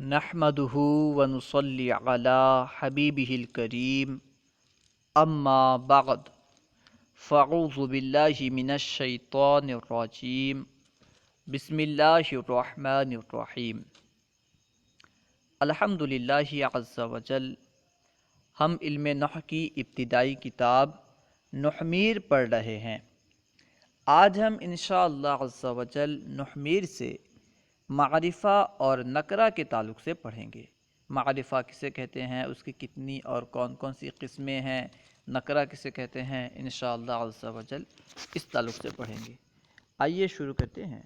نحمده ونصلي على حبيبه الكريم اما بعد فاعوذ بالله من الشيطان الرجيم بسم اللہ الرحمن الرحیم الحمد للہ عز وجل۔ ہم علم نحو کی ابتدائی کتاب نحمیر پڑھ رہے ہیں۔ آج ہم انشاءاللہ عز وجل نحمیر سے معرفہ اور نکرہ کے تعلق سے پڑھیں گے۔ معرفہ کسے کہتے ہیں، اس کی کتنی اور کون کون سی قسمیں ہیں، نکرہ کسے کہتے ہیں، انشاءاللہ عز وجل اس تعلق سے پڑھیں گے۔ آئیے شروع کرتے ہیں۔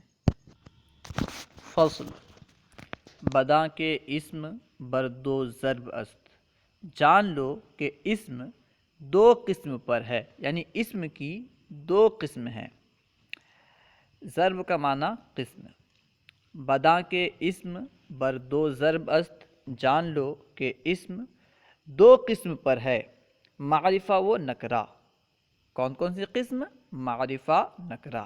فصل بداں کے اسم بر دو ضرب است۔ جان لو کہ اسم دو قسم پر ہے، یعنی اسم کی دو قسم ہیں۔ ضرب کا معنی قسم۔ بداں کے اسم بر دو ضرب است، جان لو کہ اسم دو قسم پر ہے، معرفہ و نکرہ۔ کون کون سی قسم؟ معرفہ، نکرہ۔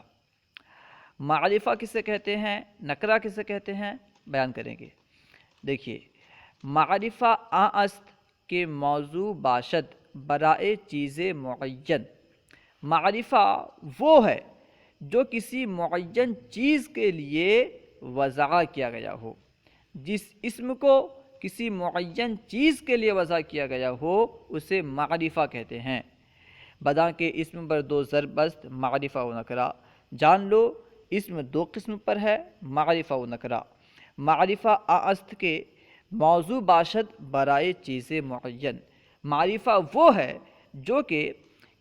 معرفہ کسے کہتے ہیں، نکرہ کسے کہتے ہیں، بیان کریں گے۔ دیکھیے، معرفہ آن است کہ موضوع باشد برائے چیز معین۔ معرفہ وہ ہے جو کسی معین چیز کے لیے وضع کیا گیا ہو۔ جس اسم کو کسی معین چیز کے لیے وضع کیا گیا ہو اسے معرفہ کہتے ہیں۔ بداں کے اسم بر دو ضرب است، معرفہ و نکرہ۔ جان لو اسم دو قسم پر ہے، معرفہ و نکرہ۔ معرفہ آن است کے موضوع باشد برائے چیز معین۔ معرفہ وہ ہے جو کہ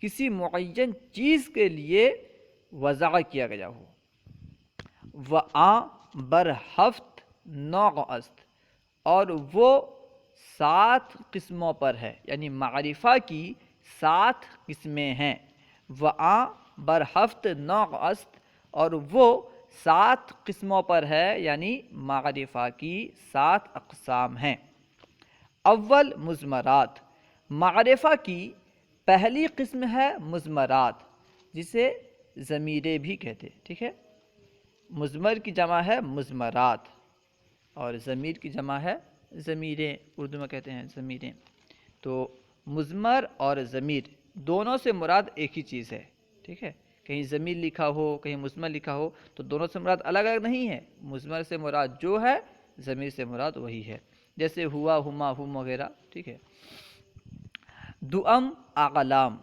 کسی معین چیز کے لیے وضع کیا گیا ہو۔ و آن بر ہفت نوع است، اور وہ 7 قسموں پر ہے، یعنی معرفہ کی 7 قسمیں ہیں۔ و آن بر ہفت نوع است، اور وہ 7 قسموں پر ہے، یعنی معرفہ کی 7 اقسام ہیں۔ اول مضمرات۔ معرفہ کی پہلی قسم ہے مضمرات، جسے ضمیریں بھی کہتے ہیں، ٹھیک ہے۔ مضمر کی جمع ہے مضمرات، اور ضمیر کی جمع ہے ضمیریں، اردو میں کہتے ہیں ضمیریں۔ تو مضمر اور ضمیر دونوں سے مراد ایک ہی چیز ہے، ٹھیک ہے۔ کہیں ضمیر لکھا ہو، کہیں مضمر لکھا ہو، تو دونوں سے مراد الگ الگ نہیں ہے۔ مضمر سے مراد جو ہے، ضمیر سے مراد وہی ہے، جیسے ہوا، ہما، ہم وغیرہ، ٹھیک ہے۔ دوم اعلام۔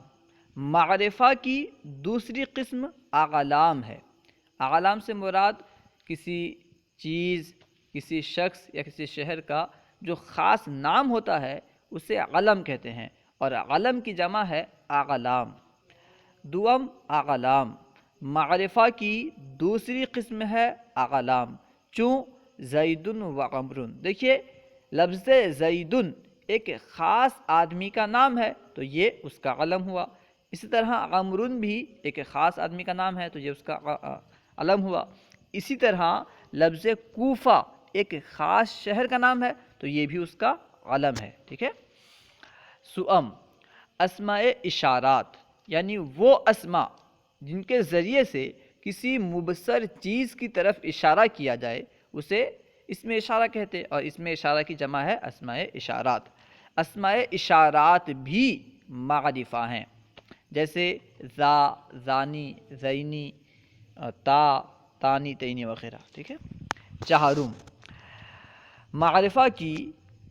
معرفہ کی دوسری قسم اعلام ہے۔ اعلام سے مراد کسی چیز، کسی شخص یا کسی شہر کا جو خاص نام ہوتا ہے اسے علم کہتے ہیں، اور علم کی جمع ہے اعلام۔ دوم اعلام۔ معرفہ کی دوسری قسم ہے اعلام، چوں زید و عمر۔ دیکھیے، لفظ زید ایک خاص آدمی کا نام ہے تو یہ اس کا علم ہوا۔ اسی طرح عمر بھی ایک خاص آدمی کا نام ہے تو یہ اس کا علم ہوا۔ اسی طرح لفظ کوفہ ایک خاص شہر کا نام ہے تو یہ بھی اس کا علم ہے، ٹھیک ہے۔ سوم اسماء اشارات، یعنی وہ اسماء جن کے ذریعے سے کسی مبصر چیز کی طرف اشارہ کیا جائے اسے اسم اشارہ کہتے، اور اسم اشارہ کی جمع ہے اسماء اشارات۔ اسماء اشارات بھی معرفہ ہیں، جیسے ذا، ذانی، ذینی، تا، تانی، تینی وغیرہ، ٹھیک ہے۔ چہارم معرفہ کی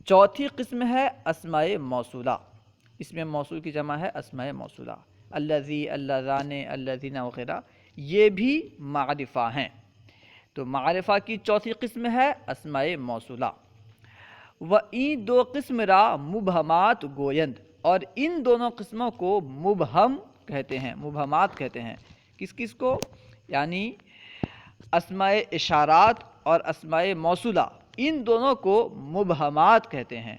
چوتھی قسم ہے اسماء موصولہ۔ اسم موصول کی جمع ہے اسماء موصولہ۔ الذی، اللذان، الذین وغیرہ یہ بھی معرفہ ہیں۔ تو معرفہ کی چوتھی قسم ہے اسماء موصولہ۔ و این دو قسم را مبہمات گویند، اور ان دونوں قسموں کو مبہم کہتے ہیں، مبہمات کہتے ہیں۔ کس کس کو؟ یعنی اسماء اشارات اور اسماء موصولہ، ان دونوں کو مبہمات کہتے ہیں۔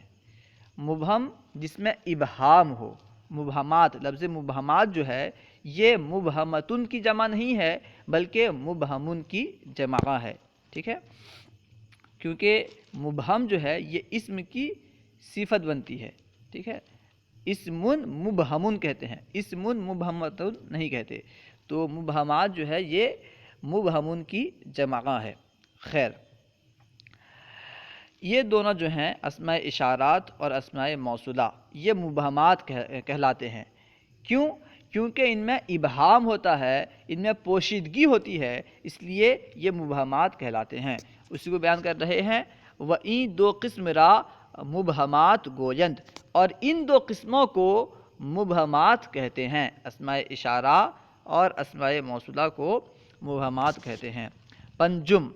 مبہم جس میں ابہام ہو، مبہمات، لفظ مبہمات جو ہے یہ مبہمتن کی جمع نہیں ہے بلکہ مبہمن کی جمع ہے، ٹھیک ہے۔ کیونکہ مبہم جو ہے یہ اسم کی صفت بنتی ہے، ٹھیک ہے۔ اسمن مبہمن کہتے ہیں، اسمن مبہمتن نہیں کہتے۔ تو مبہمات جو ہے یہ مبہمن کی جمع ہے۔ خیر، یہ دونوں جو ہیں اسماء اشارات اور اسماء موصولہ، یہ مبہمات کہلاتے ہیں۔ کیوں؟ کیونکہ ان میں ابہام ہوتا ہے، ان میں پوشیدگی ہوتی ہے، اس لیے یہ مبہمات کہلاتے ہیں۔ اسی کو بیان کر رہے ہیں، وَإِن دو قسم را مبہمات گویند، اور ان دو قسموں کو مبہمات کہتے ہیں، اسماء اشارہ اور اسماء موصولہ کو مبہمات کہتے ہیں۔ پنجم،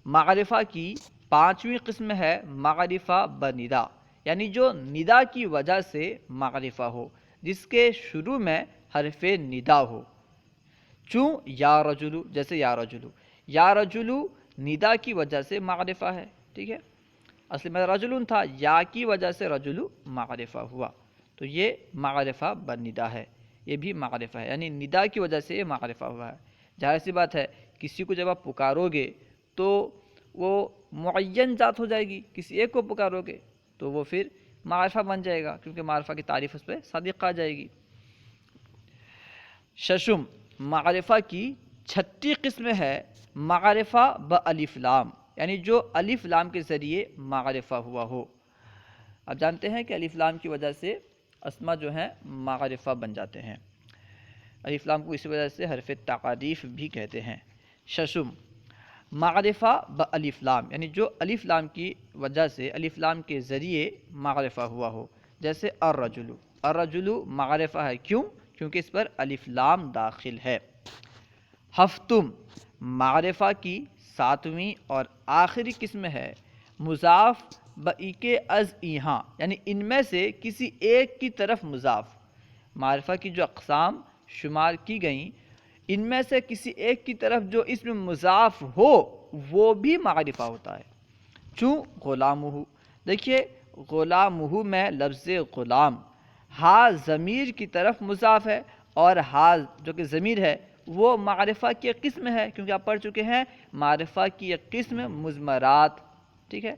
معرفہ کی پانچویں قسم ہے معرفہ بندا، یعنی جو ندا کی وجہ سے معرفہ ہو، جس کے شروع میں حرف ندا ہو، چوں یا رجلو، جیسے یا رجلو، یا رجلو ندا کی وجہ سے معرفہ ہے، ٹھیک ہے، اصل میں رجلن تھا، یا کی وجہ سے رجلو معرفہ ہوا، تو یہ معرفہ بندا ہے، یہ بھی معرفہ ہے، یعنی ندا کی وجہ سے یہ معرفہ ہوا ہے۔ ظاہر سی بات ہے، کسی کو جب آپ پکارو گے تو وہ معین ذات ہو جائے گی، کسی ایک کو پکارو گے تو وہ پھر معرفہ بن جائے گا، کیونکہ معرفہ کی تعریف اس پہ صادق آ جائے گی۔ ششم، معرفہ کی چھٹی قسم ہے معرفہ بالف لام، یعنی جو الف لام کے ذریعے معرفہ ہوا ہو۔ اب جانتے ہیں کہ الف لام کی وجہ سے اسما جو ہیں معرفہ بن جاتے ہیں، الف لام کو اسی وجہ سے حرف تعریف بھی کہتے ہیں۔ ششم، معرفہ بالف لام، یعنی جو الف لام کی وجہ سے، الف لام کے ذریعے معرفہ ہوا ہو، جیسے الرجل، الرجل معرفہ ہے، کیوں؟ کیونکہ اس پر الف لام داخل ہے۔ ہفتم، معرفہ کی ساتویں اور آخری قسم ہے مضاف بإ از ایہاں، یعنی ان میں سے کسی ایک کی طرف مضاف، معرفہ کی جو اقسام شمار کی گئیں ان میں سے کسی ایک کی طرف جو اسم مضاف ہو وہ بھی معرفہ ہوتا ہے۔ چوں غلامہ، دیکھیے غلامہ میں لفظ غلام، ہا ضمیر کی طرف مضاف ہے، اور ہا جو کہ ضمیر ہے وہ معرفہ کی ایک قسم ہے، کیونکہ آپ پڑھ چکے ہیں معرفہ کی ایک قسم مضمرات، ٹھیک ہے،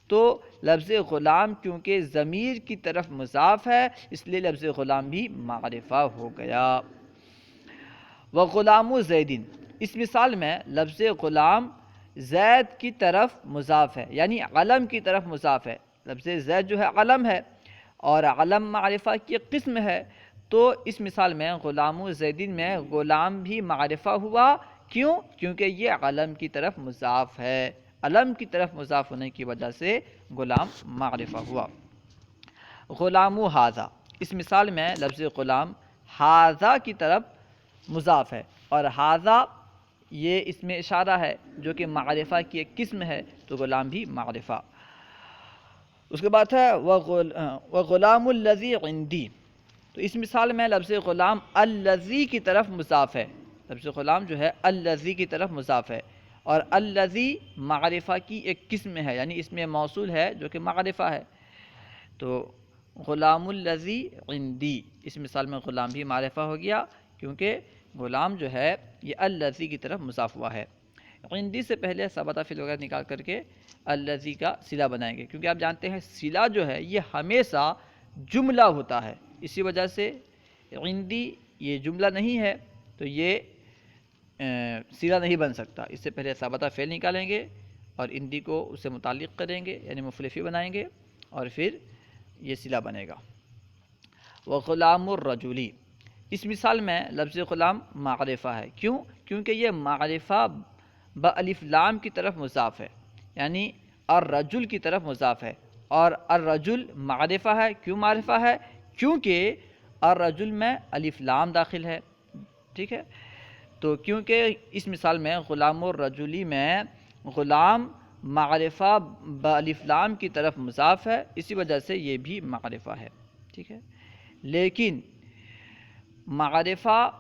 تو لفظ غلام کیونکہ ضمیر کی طرف مضاف ہے اس لیے لفظ غلام بھی معرفہ ہو گیا۔ وغلام زیدن، اس مثال میں لفظ غلام زید کی طرف مضاف ہے، یعنی علم کی طرف مضاف ہے، لفظ زید جو ہے علم ہے اور علم معرفہ کی ایک قسم ہے، تو اس مثال میں غلام زیدن میں غلام بھی معرفہ ہوا، کیوں؟ کیونکہ یہ علم کی طرف مضاف ہے، علم کی طرف مضاف ہونے کی وجہ سے غلام معرفہ ہوا۔ غلام ھذا، اس مثال میں لفظ غلام ھذا کی طرف مضاف ہے، اور ھذا یہ اس میں اشارہ ہے جو کہ معرفہ کی ایک قسم ہے، تو غلام بھی معرفہ۔ اس کے بعد ہے وغلام الذی عندی، تو اس مثال میں لفظ غلام الذی کی طرف مضاف ہے، لفظ غلام جو ہے الذی کی طرف مضاف ہے، اور الذی معرفہ کی ایک قسم ہے، یعنی اس میں موصول ہے جو کہ معرفہ ہے، تو غلام الذی عندی، اس مثال میں غلام بھی معرفہ ہو گیا کیونکہ غلام جو ہے یہ الذی کی طرف مضاف ہوا ہے۔ عندی سے پہلے ثبت فعل وغیرہ نکال کر کے الذی کا صلہ بنائیں گے، کیونکہ آپ جانتے ہیں صلہ جو ہے یہ ہمیشہ جملہ ہوتا ہے، اسی وجہ سے عندی یہ جملہ نہیں ہے تو یہ صلہ نہیں بن سکتا، اس سے پہلے ثابتہ فعل نکالیں گے اور عندی کو اس سے متعلق کریں گے، یعنی مفعول بنائیں گے اور پھر یہ صلہ بنے گا۔ وغلام الرجلی، اس مثال میں لفظ غلام معرفہ ہے، کیوں؟ کیونکہ یہ معرفہ بالف لام کی طرف مضاف ہے، یعنی الرجل کی طرف مضاف ہے، اور الرجل معرفہ ہے، کیوں معرفہ ہے؟ کیونکہ الرجل میں الف لام داخل ہے، ٹھیک ہے، تو کیونکہ اس مثال میں غلام الرجلی میں غلام معرفہ بالف لام کی طرف مضاف ہے، اسی وجہ سے یہ بھی معرفہ ہے، ٹھیک ہے، لیکن معرفہ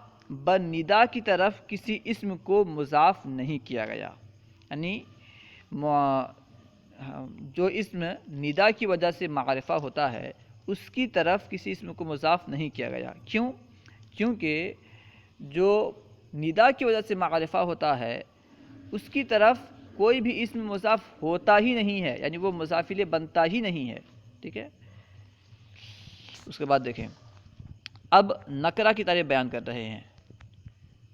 بندا کی طرف کسی اسم کو مضاف نہیں کیا گیا، یعنی جو اسم ندا کی وجہ سے معرفہ ہوتا ہے اس کی طرف کسی اسم کو مضاف نہیں کیا گیا، کیوں؟ کیونکہ جو ندا کی وجہ سے معرفہ ہوتا ہے اس کی طرف کوئی بھی اسم مضاف ہوتا ہی نہیں ہے، یعنی وہ مضاف الیہ بنتا ہی نہیں ہے، ٹھیک ہے۔ اس کے بعد دیکھیں، اب نکرہ کی تعریف بیان کر رہے ہیں،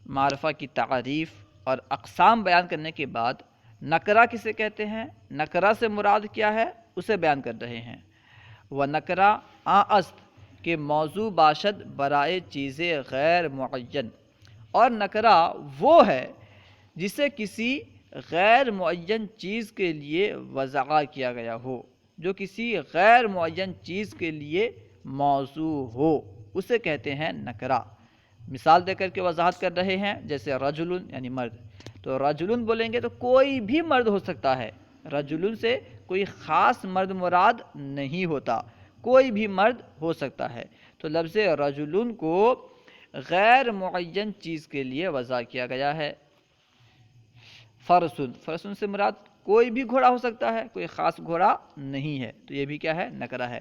معرفہ کی تعریف اور اقسام بیان کرنے کے بعد نکرہ کسے کہتے ہیں؟ نکرہ سے مراد کیا ہے اسے بیان کر رہے ہیں۔ و نکرہ آ است کہ موضوع باشد برائے چیز غیر معین، اور نکرہ وہ ہے جسے کسی غیر معین چیز کے لیے وضع کیا گیا ہو، جو کسی غیر معین چیز کے لیے موضوع ہو، اسے کہتے ہیں نکرہ۔ مثال دے کر کے وضاحت کر رہے ہیں، جیسے رجل یعنی مرد، تو رجل بولیں گے تو کوئی بھی مرد ہو سکتا ہے، رجل سے کوئی خاص مرد مراد نہیں ہوتا، کوئی بھی مرد ہو سکتا ہے۔ تو لفظ رجل کو غیر معین چیز کے لیے وضع کیا گیا ہے۔ فرسن، فرسن سے مراد کوئی بھی گھوڑا ہو سکتا ہے، کوئی خاص گھوڑا نہیں ہے، تو یہ بھی کیا ہے؟ نکرہ ہے۔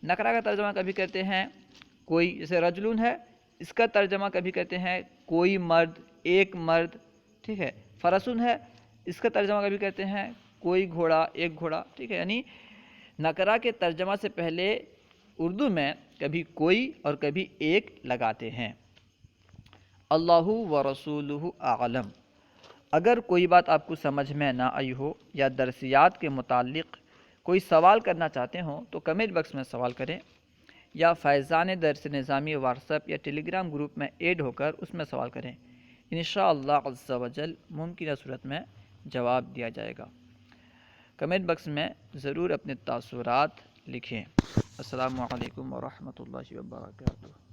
نکرہ کا ترجمہ کبھی کہتے ہیں کوئی، جیسے رجلون ہے، اس کا ترجمہ کبھی کہتے ہیں کوئی مرد، ایک مرد، ٹھیک ہے۔ فرسن ہے، اس کا ترجمہ کبھی کہتے ہیں کوئی گھوڑا، ایک گھوڑا، ٹھیک ہے۔ یعنی نکرہ کے ترجمہ سے پہلے اردو میں کبھی کوئی اور کبھی ایک لگاتے ہیں۔ اللہ و رسولہ اعلم۔ اگر کوئی بات آپ کو سمجھ میں نہ آئی ہو یا درسیات کے متعلق کوئی سوال کرنا چاہتے ہوں تو کمنٹ باکس میں سوال کریں، یا فیضان درس نظامی واٹس ایپ یا ٹیلی گرام گروپ میں ایڈ ہو کر اس میں سوال کریں، انشاءاللہ عز و جل ممکنہ صورت میں جواب دیا جائے گا۔ کمنٹ باکس میں ضرور اپنے تاثرات لکھیں۔ السلام علیکم ورحمۃ اللہ وبرکاتہ۔